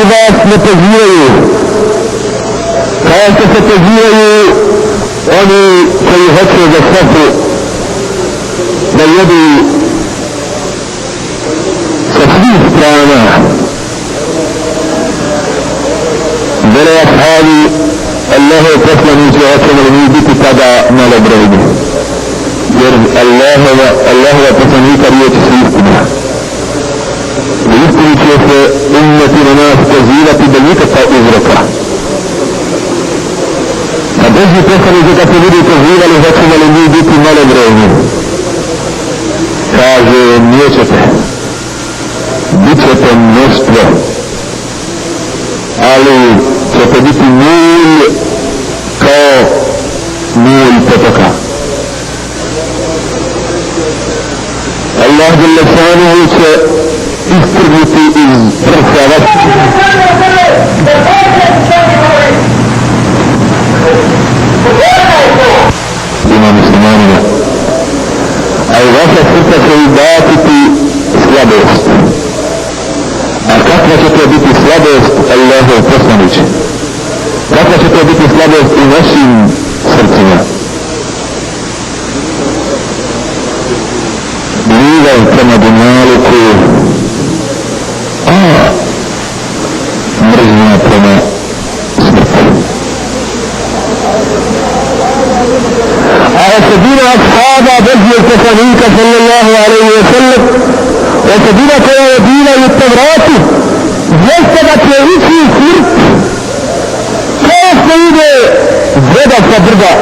Meleki vas ne pozivaju, kao što se pozivaju oni koji hoće za svaku da jedu sa svih strana. Vele ashabi, Allahov poslaniče, hoćemo li mi biti tada malobrojni? Jer Allahova poslanika riječi su istina. U istini će se ummeti na nas pozivati bez nikakva uzroka. A Božji poslaniče kad se ljudi pozivali, hoćemo li mi biti malobrojni? Kaže, nećete. Bićete mnoštvo. Ali ćete biti mulj kao mulj potoka. Allah Đelešanuhu će istrgnuti iz prsa vaša. Ima muslimanima. A i vaša srca će izbaciti slabost. A kakva će to biti slabost Allahov poslaniče? Kakva će to biti slabost u našim srcima? Ljubav prema dunjaluku, a mržnja prema smrti. A osobina ashaba Božjeg poslanika sallallahu alaihi wa sallam, osobina koja je bila i u Tevratu, jeste da će ići smrt kao što ide voda sa brda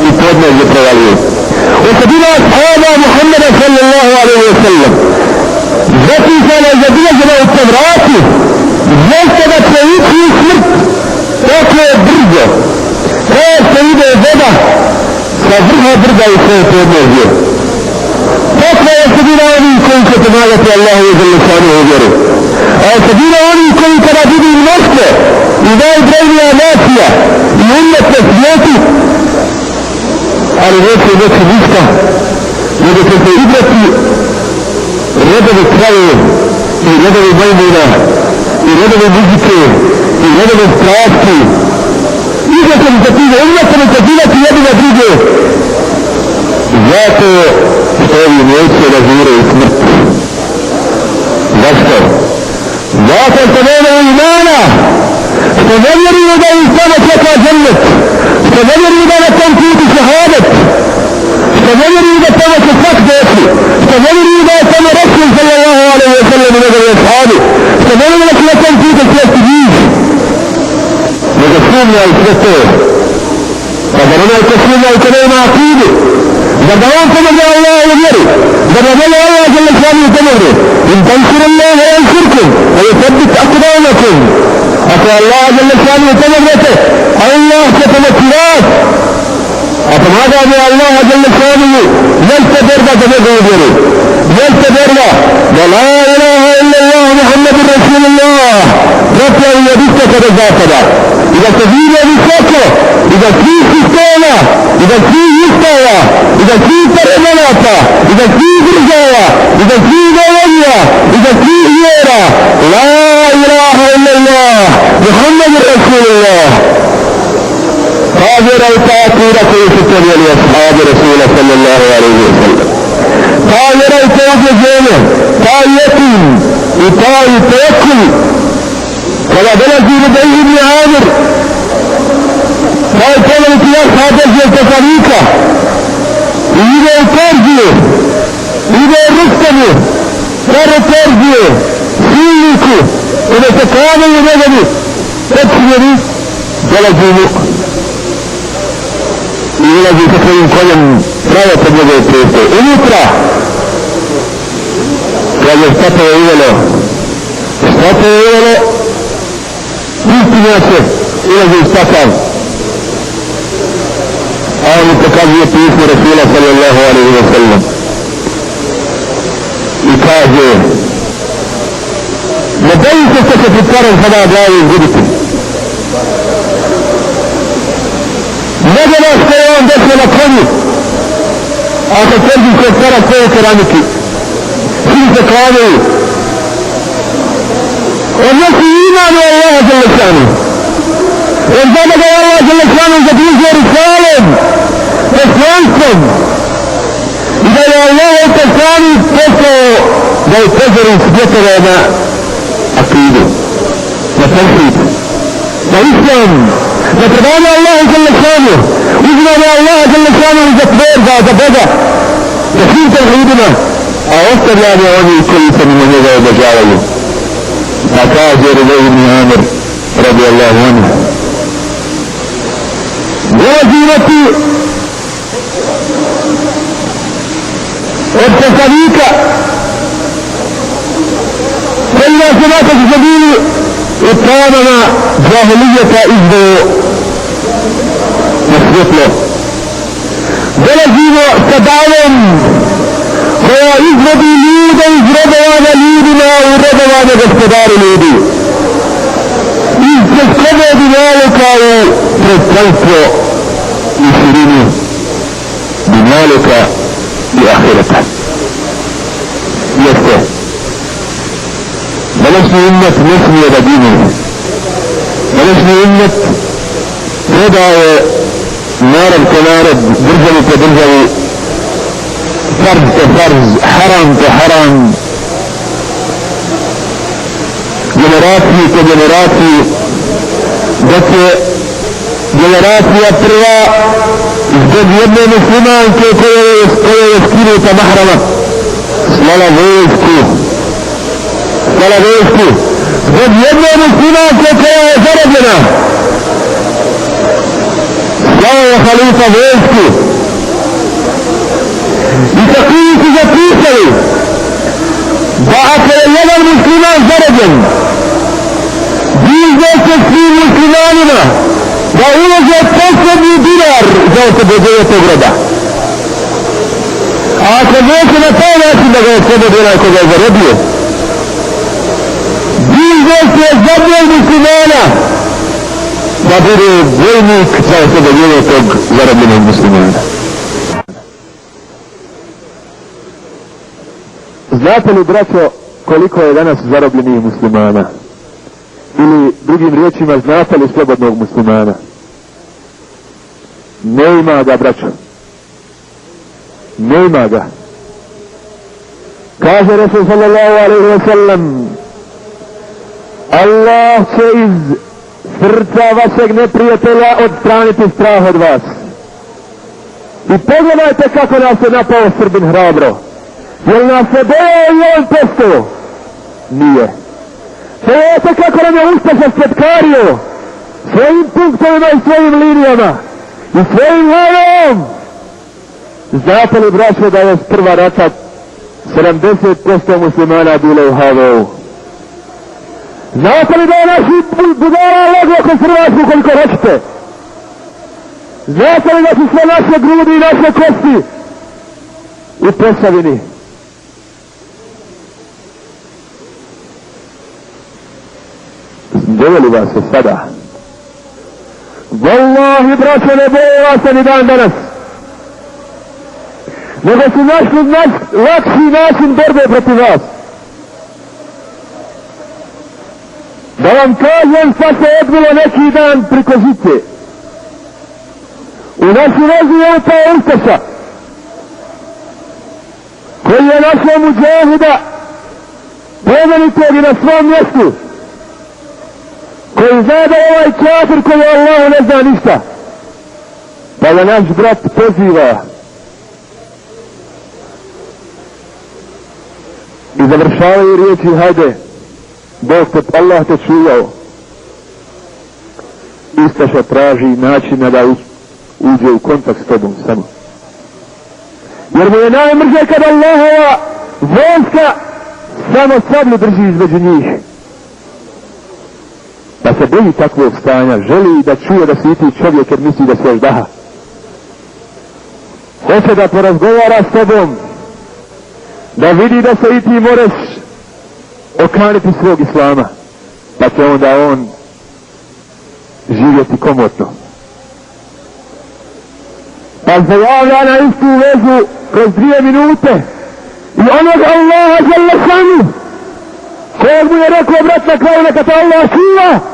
i podnožje provalije. Osobina ashaba Muhammeda sallallahu alaihi wa sallam, zapisana i zabilježena u Tevratu, jeste da će ići smrt tako je brzo kao što ide voda sa vrha brda i svoje podnožje. Takva je osobina onih koji će pomagati Allahu i Đelešanuhu u vjeru. A osobina onih koji kada vidi mnoštvo i najbrojnija nacija i ummet na svijetu, ali neće ništa, nego će se igrati redovi krave i redovi majmuna i redovi muzike i redovi strasti. Igrati se time, umjesto ne pozivati jedni na druge. Zato što ovi neće razviraju smrt. Zašto? Zato što nema imana, što ne vjeruju da im samo čeka džennet, što ne vjeruju da na tom putu šehadet, što ne vjeruju da tamo će svak doći, što ne vjeruju da je tamo Rasul sallallahu alaihi wa sallam i njegovi ashabi, što ne vjeruju da će na tom putu sjesti njih. Nego sumnja i sve to. Pa da onaj ko sumnja i ko nema akidu, da da on pomogne Allah u vjeru, da da vole Allah Đelešanuhu pomogne. In tansuru Allaha yansurkum, a yusabbit aqdamakum. Ako Allah Đelešanuhu pomognete, Allah će pomoći vas. A pomaganje Allaha Đelešanuhu jeste borba za njegovu vjeru. Jeste borba da la ilaha illa Allah Muhammadur Rasulullah proslavi od istoka do zapada. I da se žive visoko, i da svih sistema, i da svih ustava, i da svih parlamenata, i da svih država, i da svih govorija, i da svih vjera. La ilaha illa Allah Muhammadur Rasulullah. Ta vjera i ta akira koju su podijeli ashabi Rasula sallallahu alaihi wa sallam. Ta vjera i ta objeđenje, ta jetin i ta i tekul. Kada dolazi Rubej ibn Amir, taj pomeniti ashab Božjeg poslanika, i ide u Perziju, ide u Rustemu, stare Perzije, silniku, i da se klanaju njegovi predstavljeni, dolazi mu i ulazi sa svojim konjem pravo pod njegove prijeste. Unutra, kad je šta to je uvelo, istinja se, ulazi u stakav. A on mu pokazuje pismo Rasula sallallahu alaihi wa sallam. I kaže, ne bojim se što će pred carem sada glavu izgubiti. Ne gleda što je on došao na konju, a ako tvrdi kod cara koje keramiki, svi se klanjaju. odnosi iman u Allaha Đelešanu. Jer znamo da je Allah Đelešanu zadužio risalom, poslanstvom, i da je Allah poslanik poslao da je upozori svjetove na akidu, na tevhid, na islam, na predanje Allahu Đelešanu, uzimamo Allaha Đelešanu za tvorba, za Boga, za svim tevhidima, a ostavljamo oni koji se mimo njega obožavaju. Pa kaže Rubej ibn Amir radijallahu anhu, dolazimo ti od poslanika koji nas je nakon su bili u planama džahilijeta izveo na svjetlo. Dolazimo sa davom koja izvodi ljude iz rodovanja ljudima u rodovanje gospodaru ljudi. Iz gospode dinalika u prostranstvo i širinu dinalika i ahireta. Jeste. Današnji ummet ne smije da gine. Današnji ummet predaje narod ko narod, državu po državu, farz po farz, haram po haram, generaciju po generaciju, dok je generacija prva zbog jedne muslimanke koja je skinuta mahrama slala vojsku, zbog jedne muslimanke koja je zarobljena slala je halifa vojsku. I takvi su zapisali da ako je jedan musliman zarobljen, diže se svim muslimanima da ulože posljednji dinar za oslobođenje tog roda. A ako neće na taj način da ga oslobodi onaj koga je zarobio, diže se zadnjeg muslimana da bude vojnik za oslobođenje tog zarobljenog muslimana. Znate li, braćo, koliko je danas zarobljenih muslimana? Ili drugim riječima, znate li slobodnog muslimana? Ne ima ga, braćo. Ne ima ga. Kaže Resul sallallahu alaihi wa sallam, Allah će iz srca vašeg neprijatelja odstraniti strah od vas. I pogledajte kako nas je napao Srbin hrabro. Jel nas se bojao i on postao? Nije. Pogledajte kako nam je ustaša spetkario svojim punktovima i svojim linijama i svojim havom. Znate li, braćo, da je s prva rata 70% muslimana bilo u HV-u? Znate li da je naši budala leglo kod Hrvatsku koliko hoćete? Znate li da su sve naše grudi i naše kosti u Posavini? Doveli vas se sada. Wallahi, braćo, ne boje vas se ni dan danas. Nego su našli lakši način borbe protiv vas. Da vam kažem šta se odbilo neki dan priko žice. U našu vezi je ta ustaša koji je našao muđahida plemenitog i na svom mjestu, koji zna da ovaj kafir koji Allah ne zna ništa, pa da naš brat poziva i završavaju riječi: hajde, Bog te, Allah te čuvao. Ustaša traži načina da uđe u kontakt s tobom samo. Jer mu je najmrže kad Allahova vojska samo sablju drži između njih. Pa se boji takvog stanja, želi da čuje da si ti čovjek jer misli da se još daha. Hoće da porazgovara s tobom, da vidi da se i ti moraš okaniti svog islama, pa će onda on živjeti komotno. Pa se javlja na istu vezu kroz 2 minute i onog Allaha dželle šanu, kojeg mu je rekao brat na kraju neka te Allah čuva,